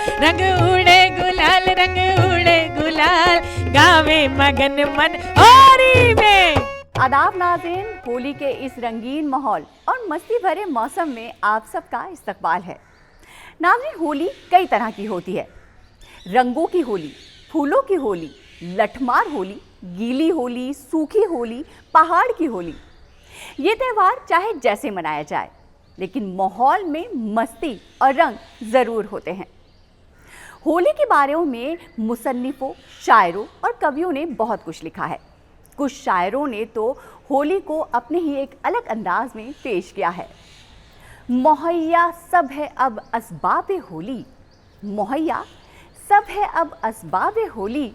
रंग उड़े गुलाल, रंग उड़े गुलाल, गावे मगन मन होली में। आदाब नाज़रीन, होली के इस रंगीन माहौल और मस्ती भरे मौसम में आप सबका इस्तकबाल है। नाज़रीन, होली कई तरह की होती है। रंगों की होली, फूलों की होली, लठमार होली, गीली होली, सूखी होली, पहाड़ की होली। ये त्यौहार चाहे जैसे मनाया जाए, लेकिन माहौल में मस्ती और रंग ज़रूर होते हैं। होली के बारे में मुसन्निफ़ों, शायरों और कवियों ने बहुत कुछ लिखा है। कुछ शायरों ने तो होली को अपने ही एक अलग अंदाज में पेश किया है। मुहैया सब है अब असबाबे होली, मुहैया सब है अब असबाबे होली,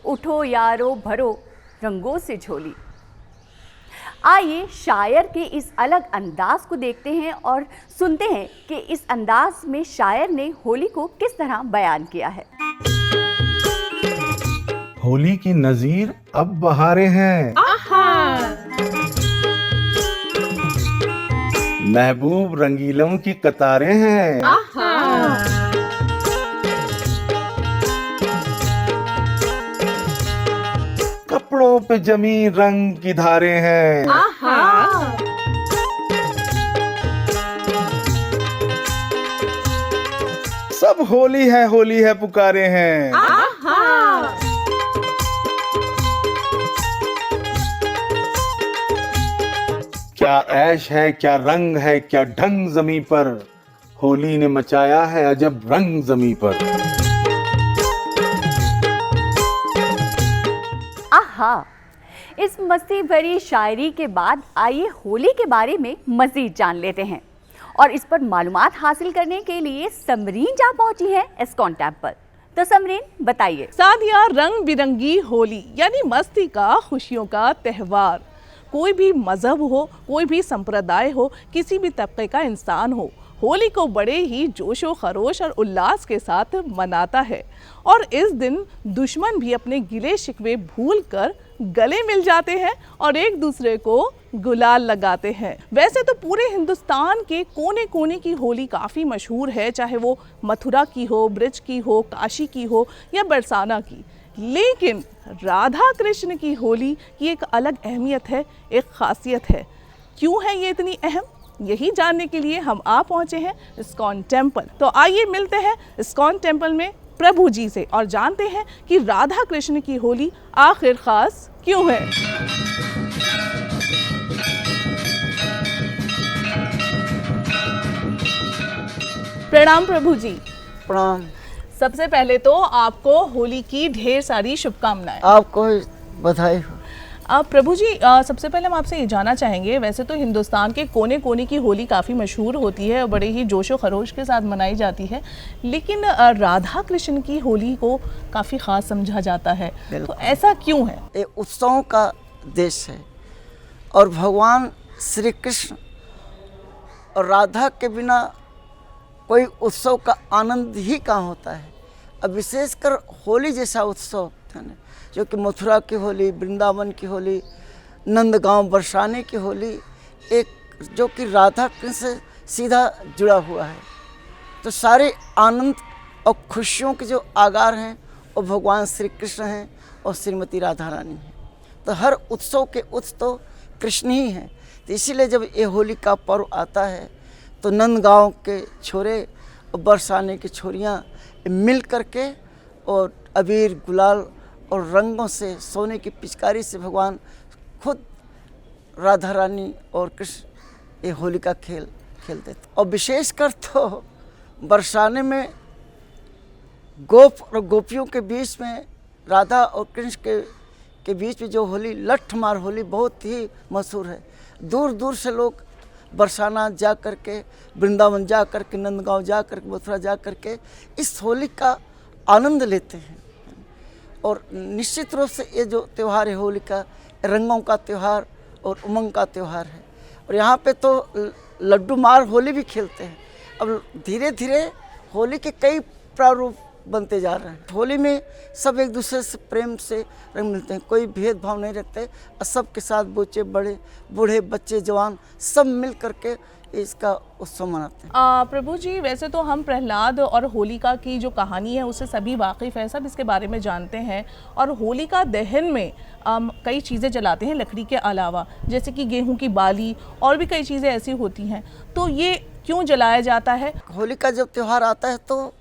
उठो यारो भरो रंगों से झोली। आइए शायर के इस अलग अंदाज को देखते हैं और सुनते हैं कि इस अंदाज में शायर ने होली को किस तरह बयान किया है। होली की नज़ीर अब बहारें हैं, महबूब रंगीलों की कतारें हैं, कपड़ों पे जमी रंग की धारें हैं, सब होली है पुकारे हैं। क्या ऐश है, क्या रंग है, क्या ढंग जमी पर, होली ने मचाया है अजब रंग जमी पर। आहा, इस मस्ती भरी शायरी के बाद आइए होली के बारे में मज़ीद जान लेते हैं। और इस पर मालूमात हासिल करने के लिए समरीन जा पहुंची है इस्कॉन टेम्पल। तो समरीन बताइए। सादिया, रंग बिरंगी होली यानी मस्ती का, खुशियों का त्यौहार। कोई भी मजहब हो, कोई भी संप्रदाय हो, किसी भी तबके का इंसान हो, होली को बड़े ही जोशो खरोश और उल्लास के साथ मनाता है। और इस दिन दुश्मन भी अपने गिले शिकवे भूल कर गले मिल जाते हैं और एक दूसरे को गुलाल लगाते हैं। वैसे तो पूरे हिंदुस्तान के कोने कोने की होली काफ़ी मशहूर है, चाहे वो मथुरा की हो, ब्रज की हो, काशी की हो या बरसाना की। लेकिन राधा कृष्ण की होली की एक अलग अहमियत है, एक खासियत है। क्यों है ये इतनी अहम? यही जानने के लिए हम आ पहुँचे हैं इस्कॉन टेम्पल। तो आइए मिलते हैं इस्कॉन टेम्पल में प्रभु जी से और जानते हैं कि राधा कृष्ण की होली आखिर खास क्यों है। प्रणाम प्रभु जी। प्रणाम। सबसे पहले तो आपको होली की ढेर सारी शुभकामनाएं। आपको बधाई हो। प्रभु जी, सबसे पहले हम आपसे ये जानना चाहेंगे, वैसे तो हिंदुस्तान के कोने कोने की होली काफ़ी मशहूर होती है और बड़े ही जोशो खरोश के साथ मनाई जाती है, लेकिन राधा कृष्ण की होली को काफ़ी ख़ास समझा जाता है, तो ऐसा क्यों है? ये उत्सवों का देश है और भगवान श्री कृष्ण और राधा के बिना कोई उत्सव का आनंद ही कहाँ होता है। अब विशेषकर होली जैसा उत्सव है ना, जो कि मथुरा की होली, वृंदावन की होली, नंदगांव बरसाने की होली, एक जो कि राधा कृष्ण से सीधा जुड़ा हुआ है। तो सारे आनंद और खुशियों के जो आगार हैं वो भगवान श्री कृष्ण हैं और श्रीमती राधा रानी हैं। तो हर उत्सव के उत्स तो कृष्ण ही हैं। तो इसीलिए जब ये होली का पर्व आता है तो नंदगांव के छोरे और बरसाने की छोरियाँ मिल करके और अबीर, गुलाल और रंगों से, सोने की पिचकारी से भगवान खुद राधा रानी और कृष्ण ये होली का खेल खेलते थे। और विशेषकर तो बरसाने में गोप और गोपियों के बीच में, राधा और कृष्ण के बीच में जो होली, लठमार होली, बहुत ही मशहूर है। दूर दूर से लोग बरसाना जा कर के, वृंदावन जा कर के, नंदगांव जा कर के, मथुरा जा कर के इस होली का आनंद लेते हैं। और निश्चित रूप से ये जो त्यौहार है होली का, रंगों का त्यौहार और उमंग का त्यौहार है। और यहाँ पे तो लड्डू मार होली भी खेलते हैं। अब धीरे धीरे होली के कई प्रारूप बनते जा रहे हैं। होली में सब एक दूसरे से प्रेम से रंग मिलते हैं, कोई भेदभाव नहीं रखते और सबके साथ बच्चे बड़े बूढ़े बच्चे जवान सब मिल करके इसका उत्सव मनाते हैं। प्रभु जी, वैसे तो हम प्रहलाद और होलिका की जो कहानी है उससे सभी वाकिफ़ हैं, सब इसके बारे में जानते हैं। और होलिका दहन में कई चीज़ें जलाते हैं लकड़ी के अलावा, जैसे कि गेहूं की बाली और भी कई चीज़ें ऐसी होती हैं। तो ये क्यों जलाया जाता है? होली का जब त्यौहार आता है तो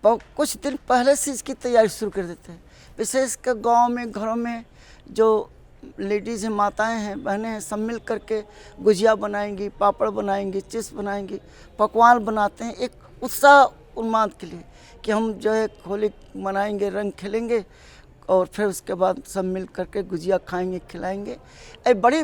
कुछ दिन पहले से इसकी तैयारी शुरू कर देते हैं। विशेषकर गांव में घरों में जो लेडीज़ हैं, माताएं हैं, बहनें हैं, सब मिल करके गुजिया बनाएंगी, पापड़ बनाएंगी, चिप्स बनाएंगी, पकवान बनाते हैं एक उत्साह उन्माद के लिए कि हम जो है होली मनाएंगे, रंग खेलेंगे और फिर उसके बाद सब मिल करके गुजिया खाएंगे, खिलाएंगे। एक बड़ी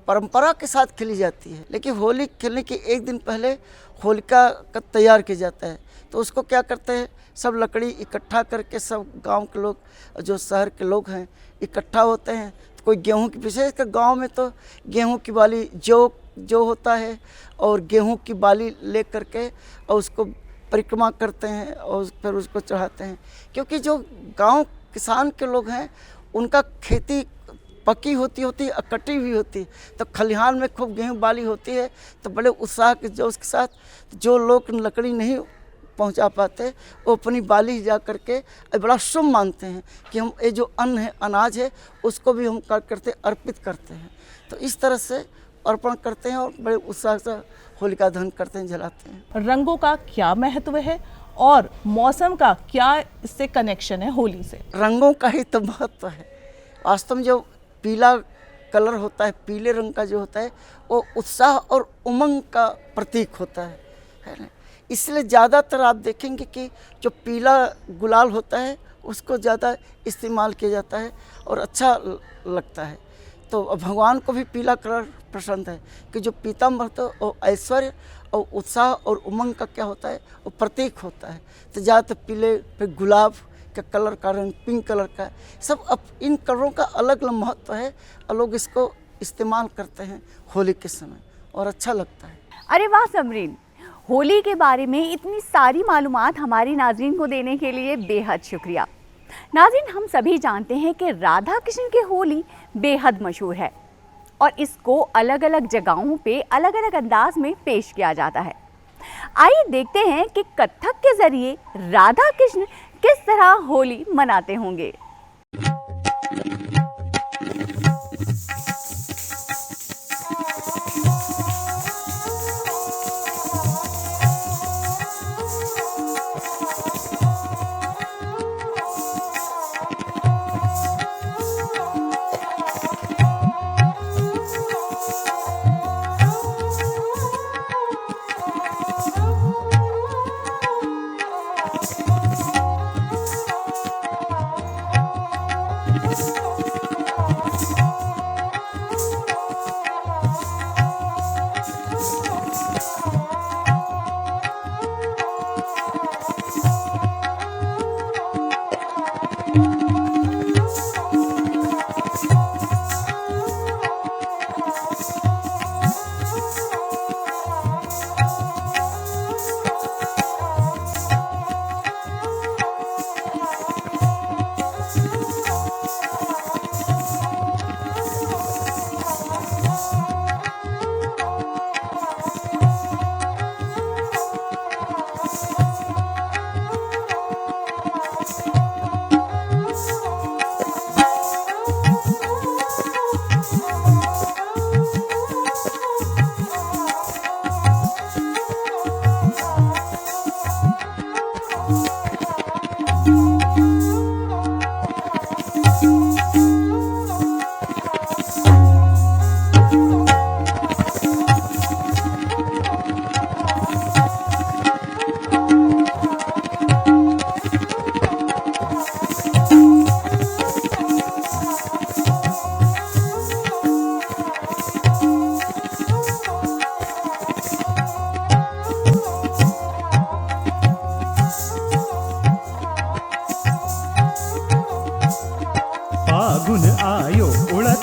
परंपरा के साथ खेली जाती है। लेकिन होली खेलने के एक दिन पहले होलिका का तैयार किया जाता है। तो उसको क्या करते हैं, सब लकड़ी इकट्ठा करके सब गांव के लोग जो शहर के लोग हैं इकट्ठा होते हैं। तो कोई गेहूं की, विशेषकर गांव में तो गेहूं की बाली जो होता है और गेहूं की बाली ले करके और उसको परिक्रमा करते हैं और फिर उसको चढ़ाते हैं। क्योंकि जो गांव किसान के लोग हैं उनका खेती पकी होती और कटी हुई होती है, तो खलिहान में खूब गेहूं बाली होती है। तो बड़े उत्साह के जोश के साथ जो लोग लकड़ी नहीं पहुंचा पाते वो अपनी बाली जा करके बड़ा शुभ मानते हैं कि हम ये जो अन्न है, अनाज है, उसको भी हम क्या करते अर्पित करते हैं। तो इस तरह से अर्पण करते हैं और बड़े उत्साह से होलिका दहन करते हैं, जलाते हैं। रंगों का क्या महत्व है और मौसम का क्या इससे कनेक्शन है होली से? रंगों का ही तो महत्व है। वास्तव में जो पीला कलर होता है, पीले रंग का जो होता है, वो उत्साह और उमंग का प्रतीक होता है ना। इसलिए ज़्यादातर आप देखेंगे कि जो पीला गुलाल होता है उसको ज़्यादा इस्तेमाल किया जाता है और अच्छा लगता है। तो भगवान को भी पीला कलर पसंद है कि जो पीताम्बर तो वो ऐश्वर्य और उत्साह और उमंग का क्या होता है, वो प्रतीक होता है। तो ज़्यादातर पीले, फिर गुलाब का कलर का रंग, पिंक कलर का, सब अब इन कलरों का अलग अलग महत्व है और लोग इसको इस्तेमाल करते हैं होली के समय और अच्छा लगता है। अरे वाह समरीन, होली के बारे में इतनी सारी मालूमात हमारी नाज़रीन को देने के लिए बेहद शुक्रिया। नाज़रीन, हम सभी जानते हैं कि राधा कृष्ण की होली बेहद मशहूर है और इसको अलग अलग जगहों पे अलग अलग अंदाज में पेश किया जाता है। आइए देखते हैं कि कथक के ज़रिए राधा कृष्ण किस तरह होली मनाते होंगे।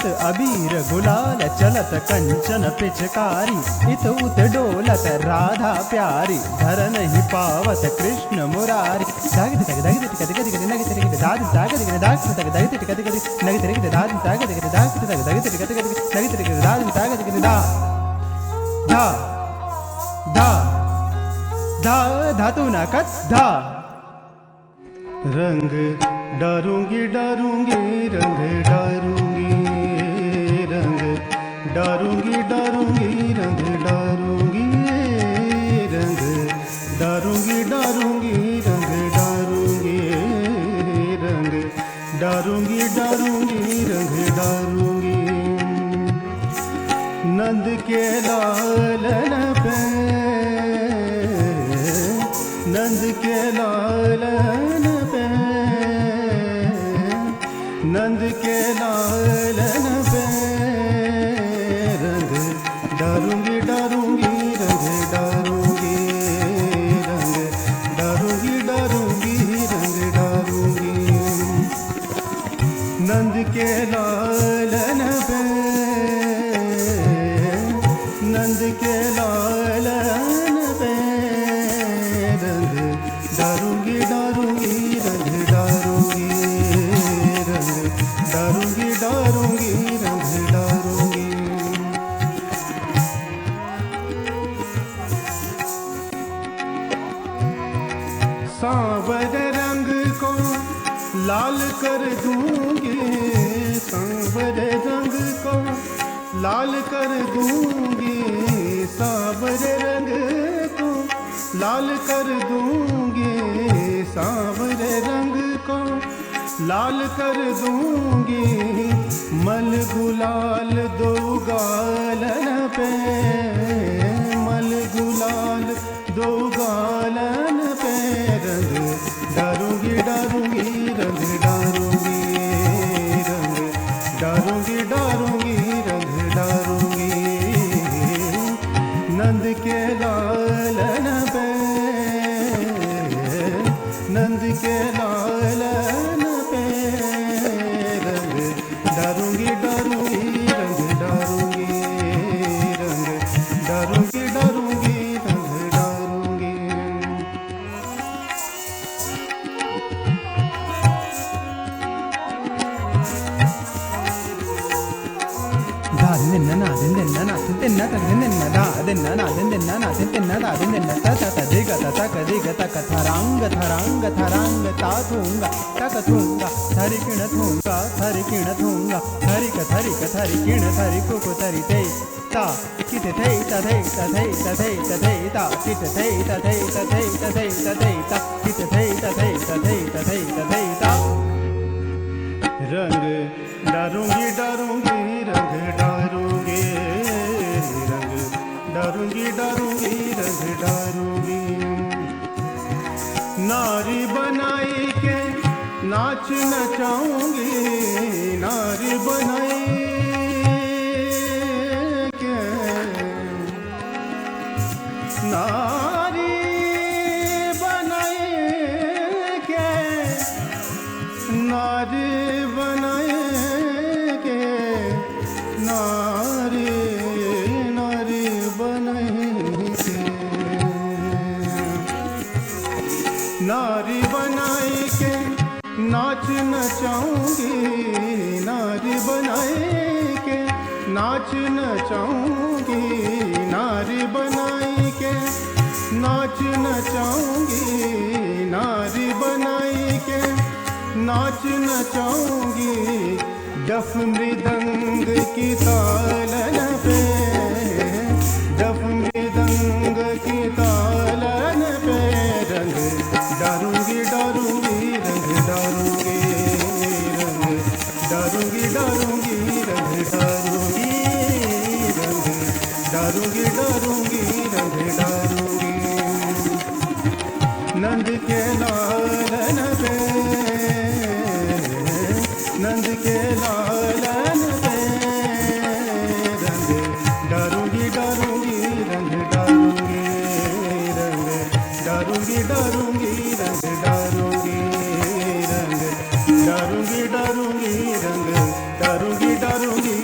रंगत अबीर गुलाल चलत कंचन पिचकारी इत उत डोलत राधा प्यारी धर नहीं पावत कृष्ण मुरारी दाग तक दाग तक कद कद नग तक दाग दाग तक दाग तक दाग तक कद कद नग तक दाग दाग तक दाग तक दाग तक कद कद नग तक दाग दाग तक दा धा धा धा धातु ना कत धा रंग डारूंगी डारूंगी रंग डारूंगी रंग डारूंगी डारूंगी रंग डारूंगी रंग डारूंगी डारूंगी रंग डारूंगी रंग डारूंगी डारूंगी रंग डारूंगी नंद के लालन पे नंद के लालन पे नंद के लालन पे रंग डारूंगी डारूंगी रंग डारूंगी रंग डारूंगी डारूंगी रंग डारूंगी नंद के लालन पे नंद के लालन पे रंग डारूंगी डारूंगी रंग डारूंगी रंग डारूंगी डारूंगी रंग डारूंगी सांवर रंग को लाल कर दूंगी सांवर रंग को लाल कर दूंगी सांवर रंग को लाल कर दूंगी सांवर रंग को लाल कर दूंगी मल गुलाल दो गालन पे मल गुलाल दो गालन पे रंग डारूंगी डारूंगी रंग डारूंगी रंग डारूंगी डारूंगी रंग डारूंगी नंद के लालन पे नंद के लालन पे रंग डारूंगी डारूंगी रंग डारूंगी रंग डारूंगी डारूंगी रंग डारूंगी दिन ना दिन ना दिन ना दिन ना दा दिन ना दिन ना दिन ना दा दिन ना ता ता दिगा ता कदिगा ता थरांग थरांग थरांग ता थूंगा ता थूंगा थरी किण थूंगा थरी किण थूंगा थरी किण थरी को थरी ते ता किते थे ता थे ता थे ता थे ता थे ता किते थे ता थे ता थे ता थे ता थे ता किते थे ता थे ता थे ता थे ता थे ता रंग डारूंगी डारूंगी रंग डारूंगी रंग डारूंगी डारूंगी रंग डारूंगी नारी बनाई के नाच नचाऊंगी नारी बनाई के नारी बनाई के नारी बनाए के नारी नारी बनाए के नारी बनाए के नाच नचाऊंगी नारी बनाए के नाच नचाऊंगी नारी बनाए के नाच नचाऊंगी नारी बनाए के नाच नचाऊंगी डफ मृदंग की तालन पे डफ मृदंग की तालन पे रंग डारूंगी डारूंगी रंग डारूंगी रंग डारूंगी डारूंगी रंग डारूंगी रंग डारूंगी डारूंगी रंग डारूंगी नंद के लालन पे नंद के लालन पे रंग डारूंगी डारूंगी रंग डारूंगी रंग डारूंगी डारूंगी रंग डारूंगी रंग डारूंगी डारूंगी रंग डारूंगी डारूंगी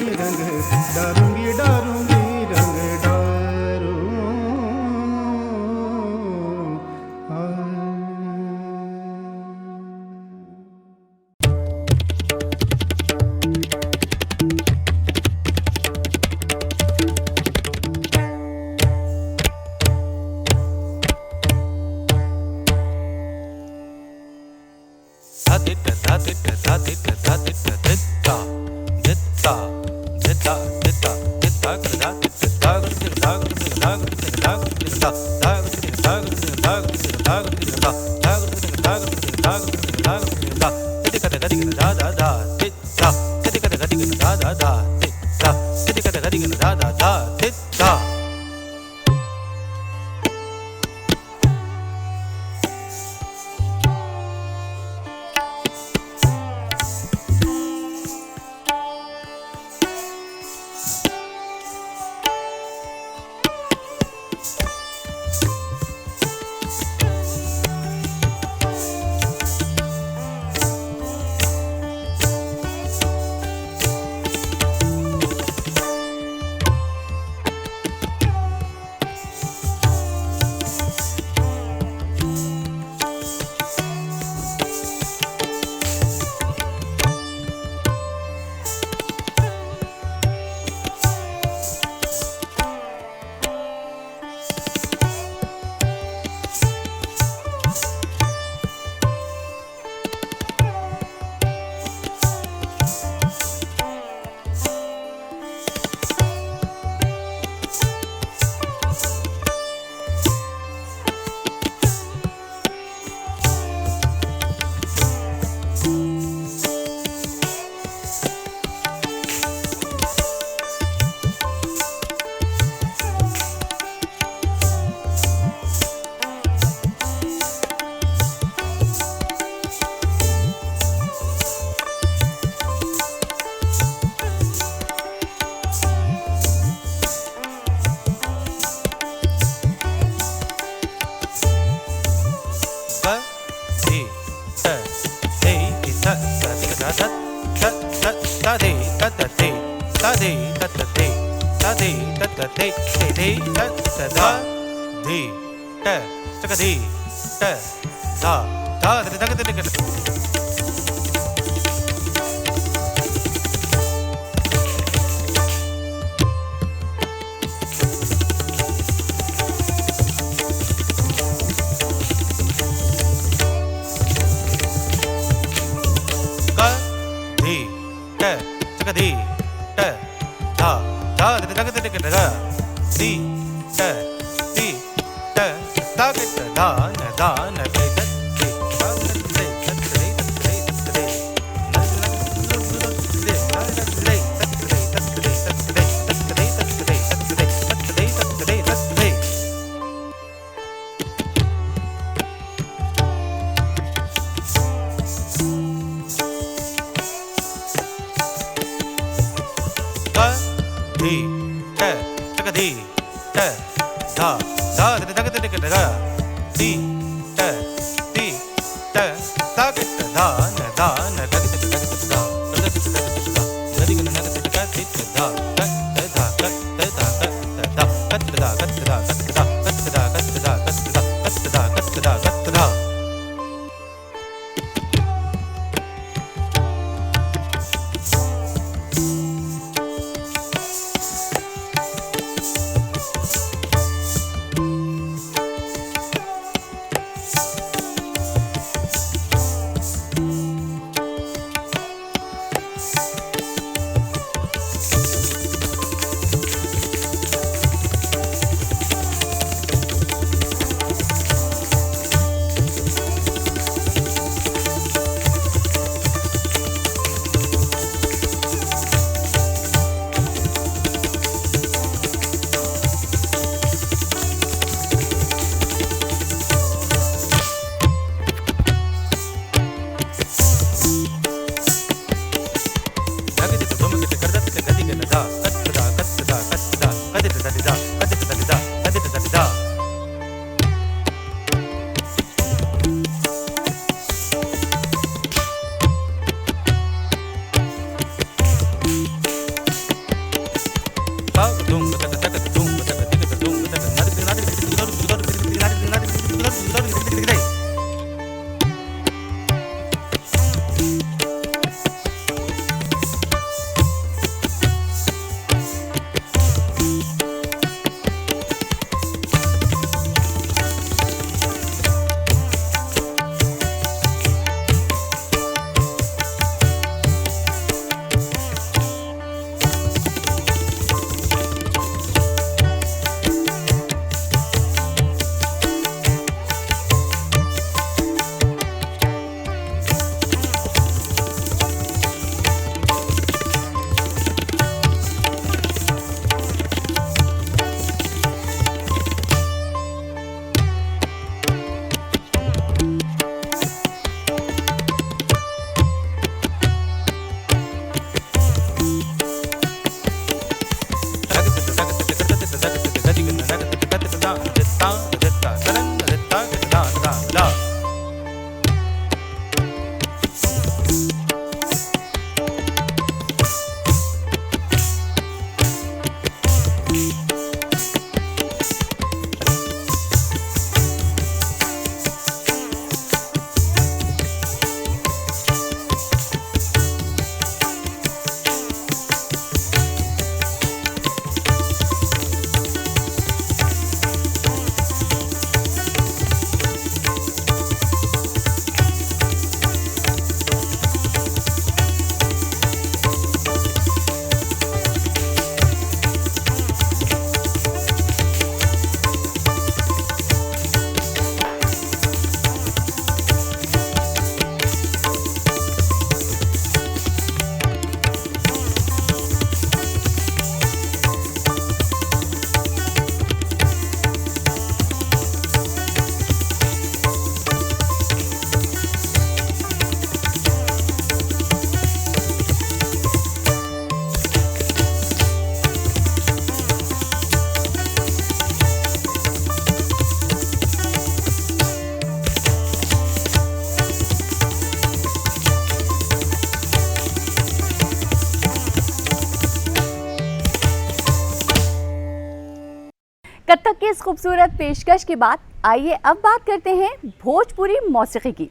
इस खूबसूरत पेशकश के बाद आइए अब बात करते हैं भोजपुरी मौसीकी की।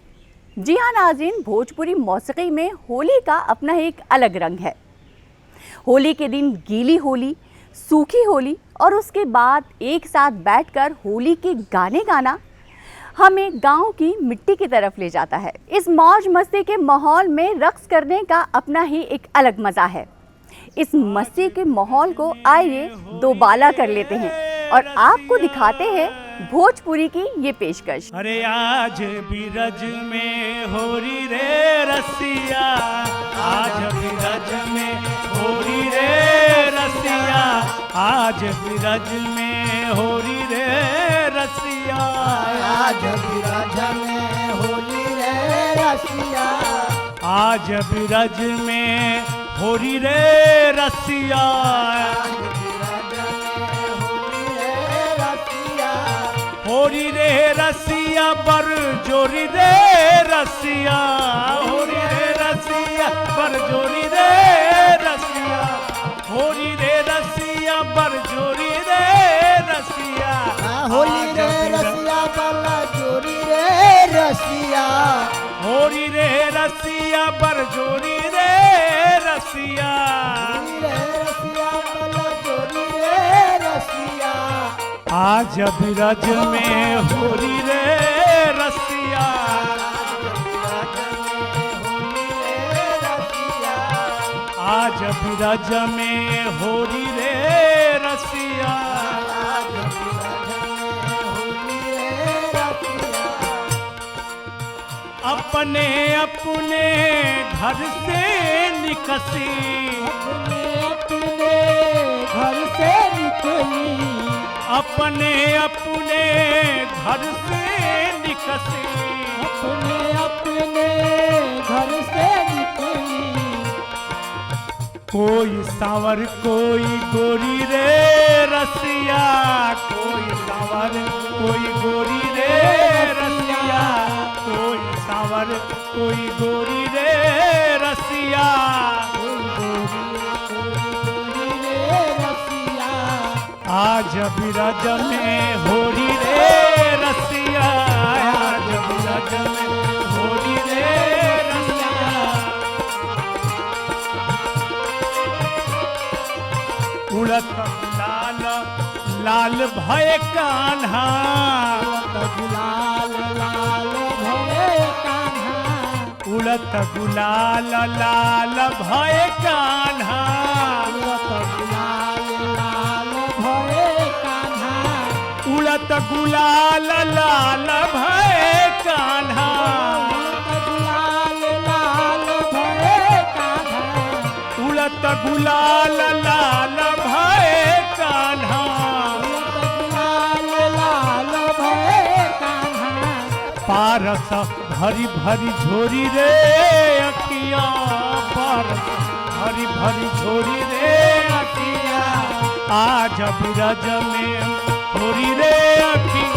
जी हाँ नाज़रीन, भोजपुरी मौसीकी में होली का अपना एक अलग रंग है। होली के दिन गीली होली, सूखी होली और उसके बाद एक साथ बैठकर होली के गाने गाना हमें गांव की मिट्टी की तरफ ले जाता है। इस मौज मस्ती के माहौल में रक्स करने का अपना ही एक अलग मज़ा है। इस मस्ती के माहौल को आइए दोबाला कर लेते हैं और आपको दिखाते हैं भोजपुरी की ये पेशकश। अरे आज बिरज में होरी रे रसिया, आज बिरज में होरी रे रसिया, आज बिरज में होरी रे रसिया, आज बिरज में होली रे रसिया, आज बिरज में होरी रे रसिया, होरी रे रसिया बर जोरी रे रसिया, होरी रे रसिया बर जोरी रे रसिया, होरी रे रसिया बर जोरी रे रसिया, होली रे रसिया बल्ला जोरी रे रसिया, होरी रे रसिया बर जोरी रे रसिया, आज बिरज में होरी रे रसिया, आज बिरज में होरी रे रसिया, अपने अपने घर से निकसी, घर से निकली, अपने अपने घर से निकसी, अपने घर से निकली, कोई सांवर कोई गोरी रे रसिया, कोई सांवर कोई गोरी रे रसिया, कोई सांवर कोई गोरी रे रसिया, आज बिरज में होरी रे रसिया, आज बिरज में होरी रे रसिया, उड़त लाल लाल भय कान्हा, गुलाल लाल भय कान्हा, उड़त गुलाल लाल भय कान्हा, उड़त गुलाल लाल भय कान्हा, उड़त गुलाल लाल भय कान्हा, पारस भरी भरी झोरी रे अखिया, पारस भरी भरी झोरी रे अखिया, आज बिरज में होरी रे अखी,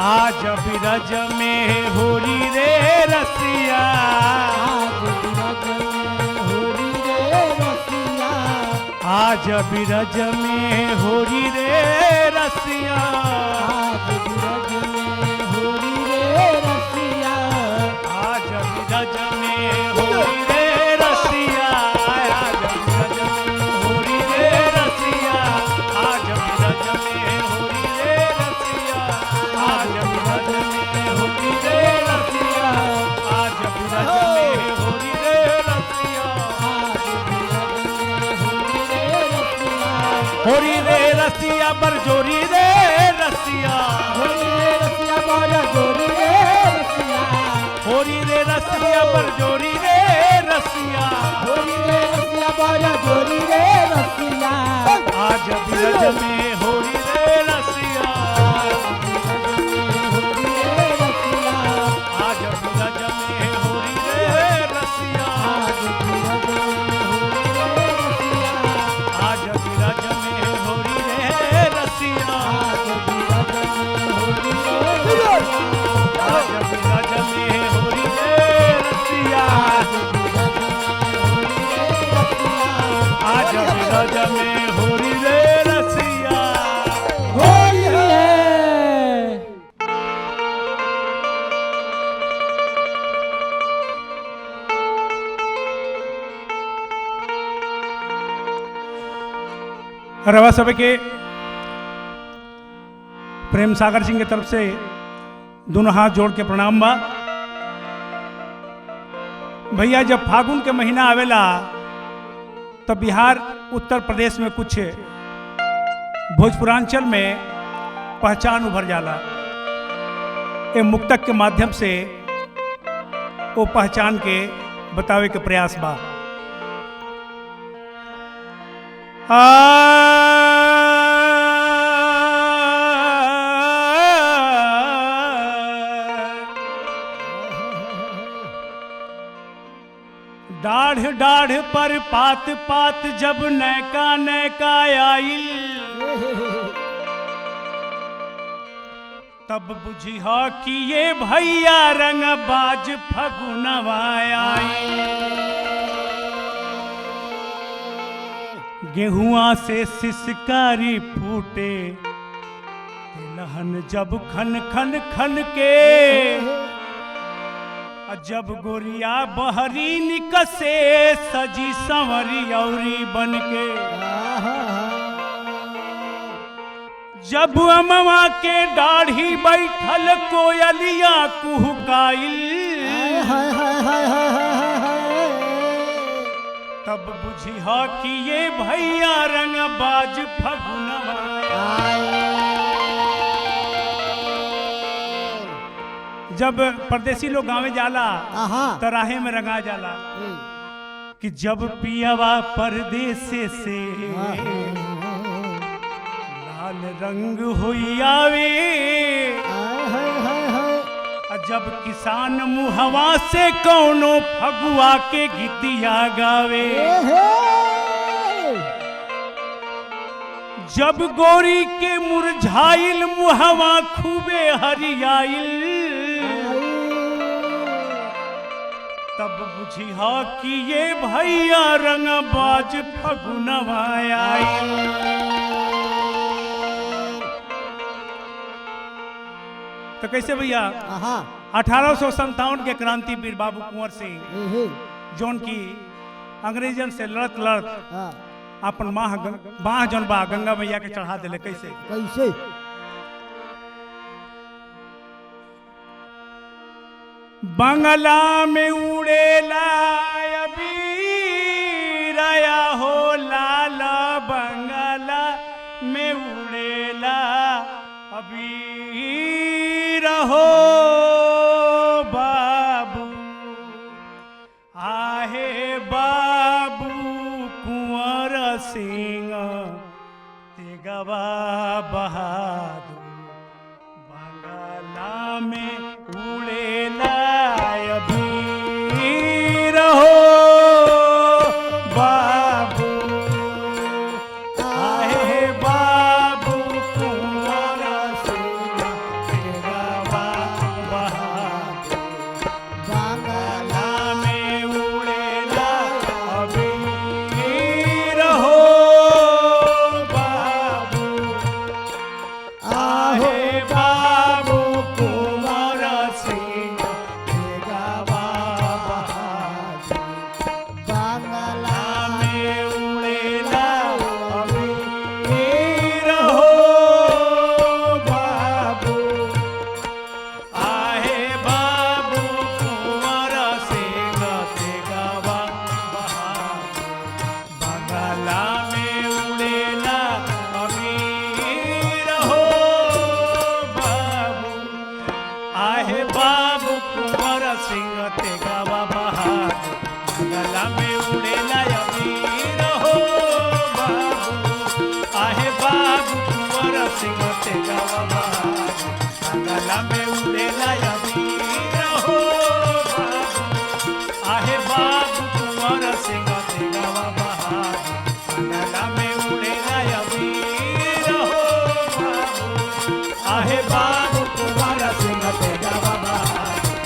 आज बिरज में होरी रे रसिया, आज बिरज में होरी रे रसिया, आज बिरज में होरी रे रसिया, आज बिरज में होरी रे रसिया, आज बिरज में होरी रे रसिया, आज बिरज में होरी रे रसिया, आज बिरज में होरी रे रसिया, होरी रे रसिया बर जोरी रे रवा सभा के प्रेम सागर सिंह की तरफ से दोनों हाथ जोड़ के प्रणाम बा। भैया जब फागुन के महीना आवेला तब बिहार उत्तर प्रदेश में कुछ भोजपुरांचल में पहचान उभर जाला। ये मुक्तक के माध्यम से वो पहचान के बतावे के प्रयास बा। डाढ़ डाढ़ पर पात पात जब नैका नैका आइल, तब बुझिहा कि ये भैया रंग बाज फगुनवा आइल। गेहुआ से सिसकारी फूटे, लहन जब खन खन खन के, जब गोरिया बहरी निकसे सजी संवरी औरी बन के। जब अमवा के दाढ़ी बैठल कोयलिया कुहुकाइल, तब बुझिहा कि ये भैया रंग बाज फगुनवा। जब परदेसी लोग गाँव जाला तो राहे में रंगा जाला कि जब पियावा परदेश से लाल रंग होई आवे, जब किसान मुहवा से कौनो फगुआ के गीतिया गावे। जब गोरी के मुरझाइल मुहवा खूबे हरियाइल, तब बुझिहा कि ये भैया रंग बाज फगुनवा आइल। तो कैसे भैया 1857 के क्रांति वीर बाबू कुंवर सिंह जौन की अंग्रेजन से लड़त लड़त अपन बाह जौन बा गंगा मैया के चढ़ा दिले। कैसे कैसे बंगला में उड़ेला अबीरया हो लाला, बंगला में उड़ेला अबीर हो बाबू, आहे बाबू कुंवर सिंह तेगवा बहादुर। बंगला में उड़ेला अबीर हो बाबू, आहे बाबू कुंवर सिंह तेगवा बहादुर। बंगला में उड़ेला अबीर हो बाबू, आहे बाबू कुंवर सिंह तेगवा बहादुर। बंगला में उड़ेला अबीर हो बाबू, आहे बाबू कुंवर सिंह तेगवा बहादुर। बंगला में उड़ेला अबीर हो बाबू, आहे बाबू कुंवर सिंह तेगवा बहादुर। बंगला में उड़ेला अबीर हो बाबू, आहे बाबू कुंवर सिंह तेगवा बहादुर। बंगला में उड़ेला अबीर हो बाबू, आहे बाबू कुंवर सिंह तेगवा बहादुर। बंगला में उड़ेला अबीर हो बाबू, आहे बाबू कुंवर सिंह तेगवा बहादुर।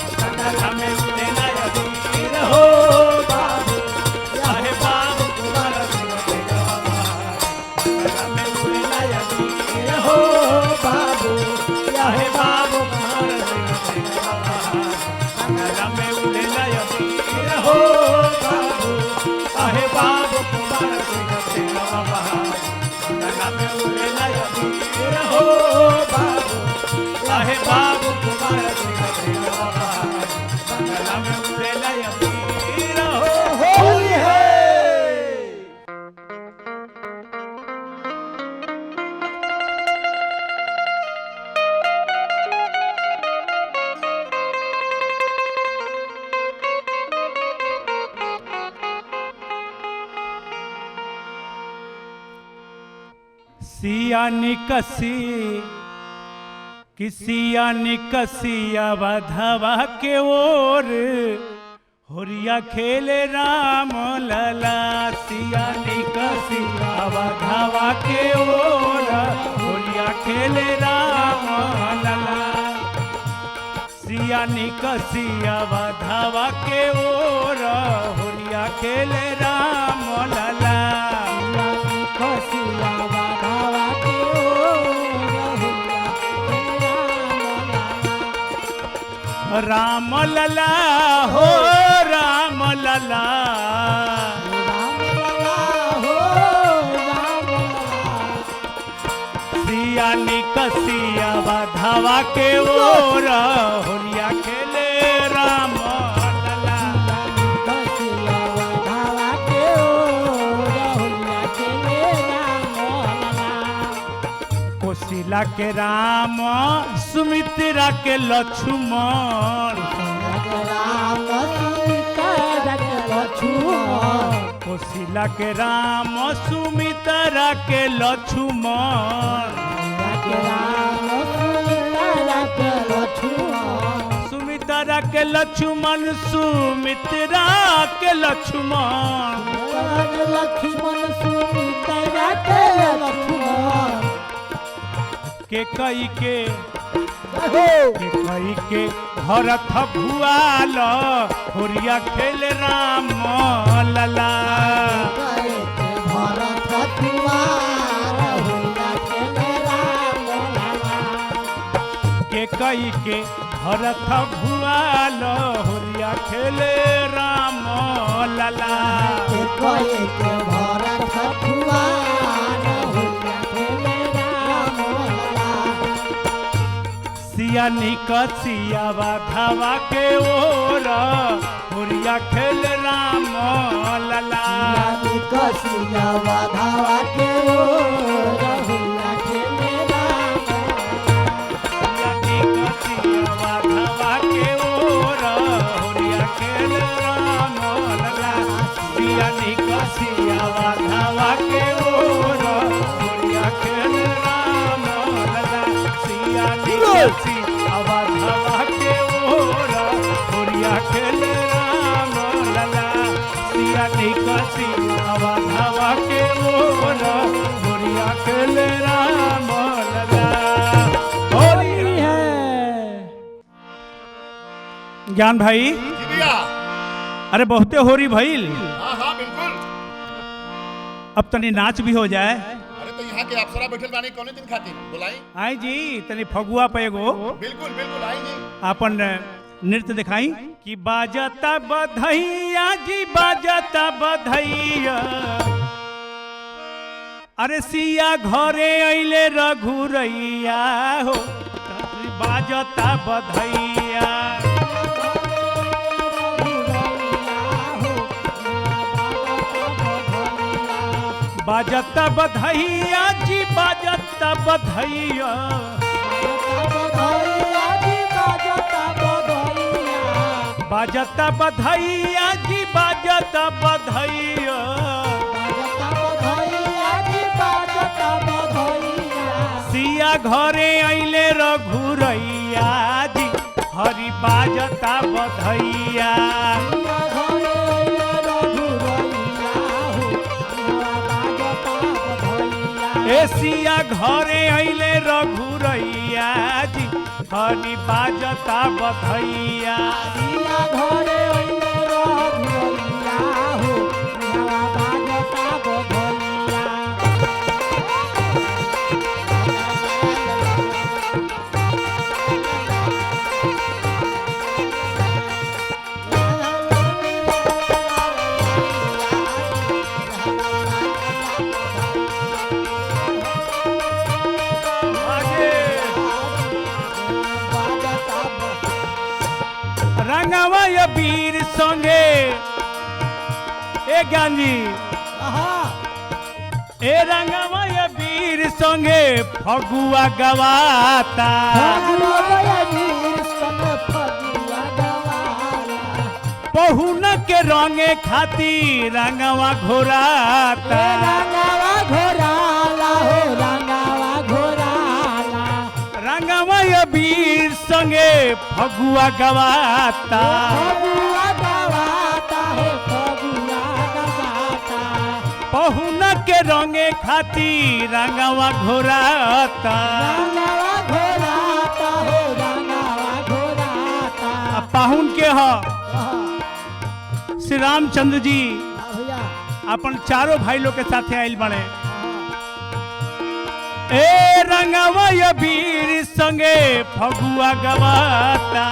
बंगला में उड़ेला अबीर हो बाबू, आहे बाबू कुंवर सिंह तेगवा बहादुर। बंगला में उड़ेला अबीर हो बाबू, आहे बाबू कुंवर सिंह तेगवा बहादुर। बंगला में उड़ेला अबीर हो बाबू, आहे बाबू कुंवर सिंह तेगवा बहादुर। बंगला में उड़ेला अबीर हो बाबू आहे बाबू कुमार सिंह देवा बहारी बंगला में उड़ेला अबीर हो होली है। सिया निकसी किसिया निकसिया वधवा के ओर होरिया खेले राम लला सिया निकसिया वधवा के ओर होरिया खेले राम लला सिया निकसिया वधवा के ओर होरिया खेले राम लला राम लला हो राम लला सिया निकसिया वधवा के ओर होलिया खेले राम लला कोशिला के राम सुमित्रा के लक्ष्मण कोशिला के राम सुमित्रा के लक्ष्मण सुमित्रा के लक्ष्मण सुमित्रा के लक्ष्मण के कई के भरत भुआल होरिया खेल राम लला के कई के भरत भुआल होरिया खेल राम लला सिया निकसिया वधवा के ओर होरिया खेल राम लला निकसिया वधवा के ओर होरिया खेल राम सिया निकसिया वधवा के ओर होरिया खेल राम लला सिया निकसिया वधवा के ओर होरिया खेल राम लला सिया निकसिया वधवा के ओर होरिया खेल राम लला सिया निकसिया वधवा के ओर होरिया खेल राम लला होली है। ज्ञान भाई अरे बहुते होरी भइल हाँ हाँ बिल्कुल। अब तनी नाच भी हो जाए। अरे तो यहाँ के अप्सरा बैठल बानी कौने दिन खातिर बुलाई? आई जी तनी फगुआ पे एगो बिल्कुल बिल्कुल आई जी। अपन नृत्य दिखाई कि बाजता बधैया जी बाजता बधैया अरे सिया घरे अइले रघुरैया हो बाजता बधैया बाजता बधैया जी बाजता बधैया बाजता बधैया जी बाजता बधैया सिया घरे अइले रघुरैया जी हरि बाजता बधैया ए सिया घरे अइले रघुरैया जी हरि बाजता बधैया रंगवा या वीर संगे ए गांधी ए रंगवा या वीर संगे फगुआ गवाता पहुन के रंगे खातिर रंगवा घोराता रंगवा या वीर संगे फगुआ गवाता पहुन के रंगे खातिर रंगवा घोराता पाहुन के ह श्री रामचंद्र जी अपन चारों भाई लोग के साथे आइल बने ए रंगवा या वीर संगे फगुआ गवाता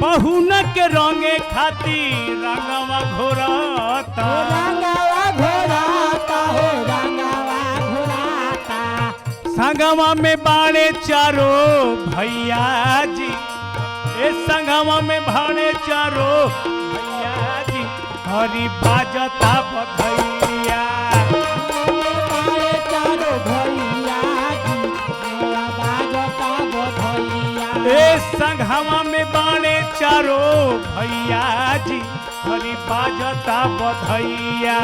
पहुन के रंगे खातिर रंगवा घोराता संगवा में बाणे चारो भैया जी ए संगवा में बाणे चारो भैया जी हरी बाजता बधैया ए संगवा में बाणे चारो भैया जी हरी बाजता बधैया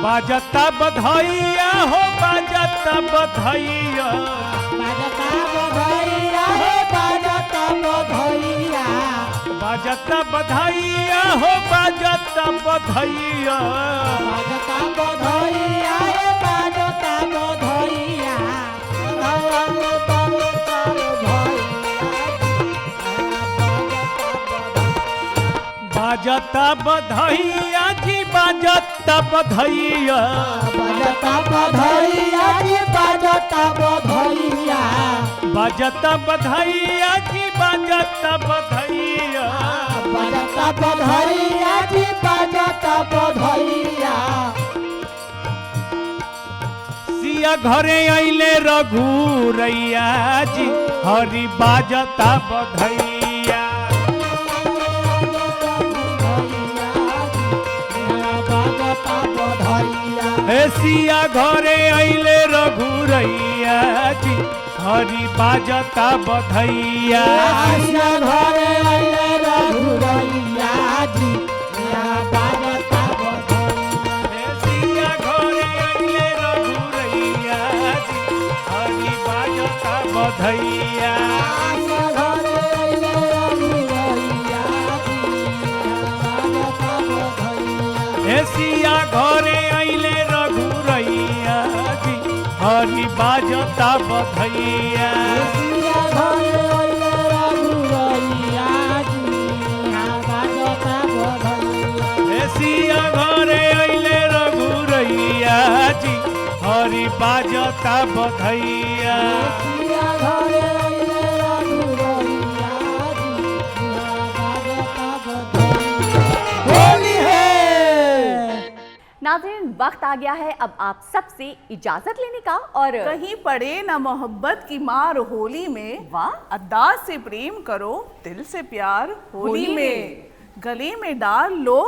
बाजता बधैया हो बाजता बधैया बाजता बधैया हो बाजता बधैया बाजता बधैया जी बाजता बधैया बाजता बधैया जी बाजता बधैया सिया घरे अइले रघुरैया जी हरी बाजता बधैया सिया घरे अइले रघुरैया जी हरी बाजता बधैया सिया घरे अइले रघुरैया जी हरी बाजता बधैया सिया घरे अइले रघुरैया जी हरी बाजता बधैया सिया घरे अइले रघुरैया जी हरी बाजता बधैया नाज़रीन, वक्त आ गया है अब आप सबसे इजाजत लेने का और कहीं पड़े ना मोहब्बत की मार होली में वाह अंदाज से प्रेम करो दिल से प्यार होली होली में गले में डाल लो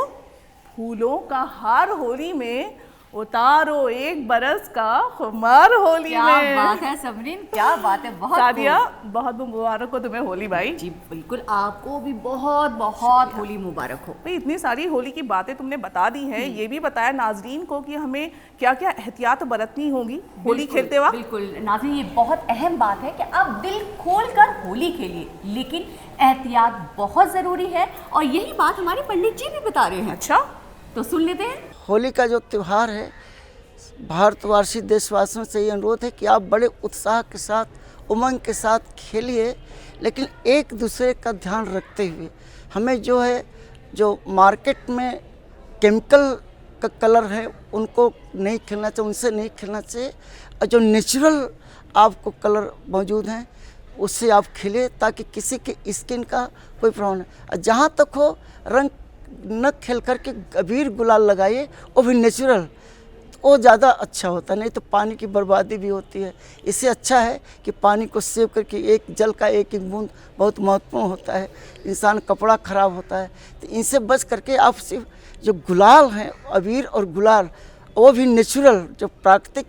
फूलों का हार होली में उतारो एक बरस का खुमार होली क्या में। बात है समरीन, क्या बात है। बहुत सादिया खूब। बहुत मुबारक हो तुम्हें होली भाई। जी बिल्कुल, आपको भी बहुत बहुत होली मुबारक हो। भाई इतनी सारी होली की बातें तुमने बता दी हैं, ये भी बताया नाजरीन को कि हमें क्या क्या एहतियात बरतनी होगी होली खेलते वक्त। बिल्कुल नाज़रीन, ये बहुत अहम बात है कि आप दिल खोल कर होली खेलिए, लेकिन एहतियात बहुत ज़रूरी है और यही बात हमारे पंडित जी भी बता रहे हैं। अच्छा तो सुन लेते हैं। होली का जो त्यौहार है, भारतवासी देशवासियों से ये अनुरोध है कि आप बड़े उत्साह के साथ, उमंग के साथ खेलिए, लेकिन एक दूसरे का ध्यान रखते हुए। हमें जो है, जो मार्केट में केमिकल का कलर है उनको नहीं खेलना चाहिए, उनसे नहीं खेलना चाहिए, और जो नेचुरल आपको कलर मौजूद हैं उससे आप खेलिए ताकि किसी की स्किन का कोई प्रॉब्लम नहीं। जहाँ तक हो रंग न खेल करके अबीर गुलाल लगाइए, वो भी नेचुरल, वो ज़्यादा अच्छा होता है। नहीं तो पानी की बर्बादी भी होती है। इससे अच्छा है कि पानी को सेव करके, एक जल का एक एक बूंद बहुत महत्वपूर्ण होता है। इंसान कपड़ा खराब होता है, तो इनसे बच करके आप सिर्फ जो गुलाल हैं, अबीर और गुलाल, वो भी नेचुरल, जो प्राकृतिक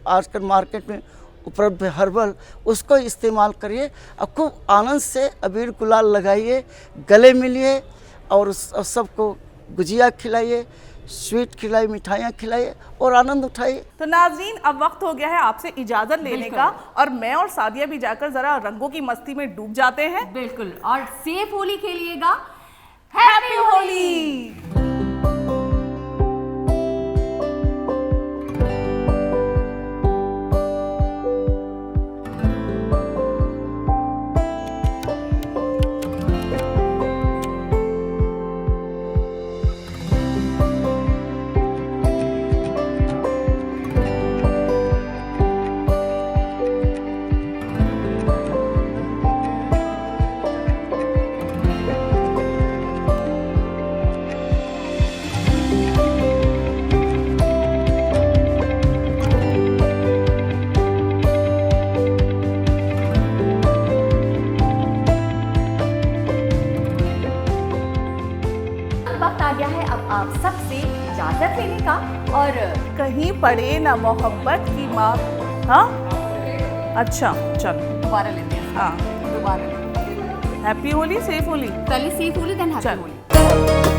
आजकल मार्केट में उपलब्ध है हर्बल, उसको इस्तेमाल करिए और खूब आनंद से अबीर गुलाल लगाइए, गले मिलिए और सबको गुजिया खिलाइए, स्वीट खिलाइए, मिठाइयाँ खिलाइए और आनंद उठाइए। तो नाज़रीन, अब वक्त हो गया है आपसे इजाजत लेने का, और मैं और सादिया भी जाकर जरा रंगों की मस्ती में डूब जाते हैं। बिल्कुल, और सेफ होली खेलिएगा। हैप्पी होली। वक्त आ गया है अब आप सबसे इजाजत लेने का, और कहीं पड़े ना मोहब्बत की माँ। हाँ, अच्छा चलो दोबारा लेते हैं। हाँ, दोबारा लेते हैं। Happy Holi, safe Holi. पहले सेफ होली, देन हैप्पी चलो। होली।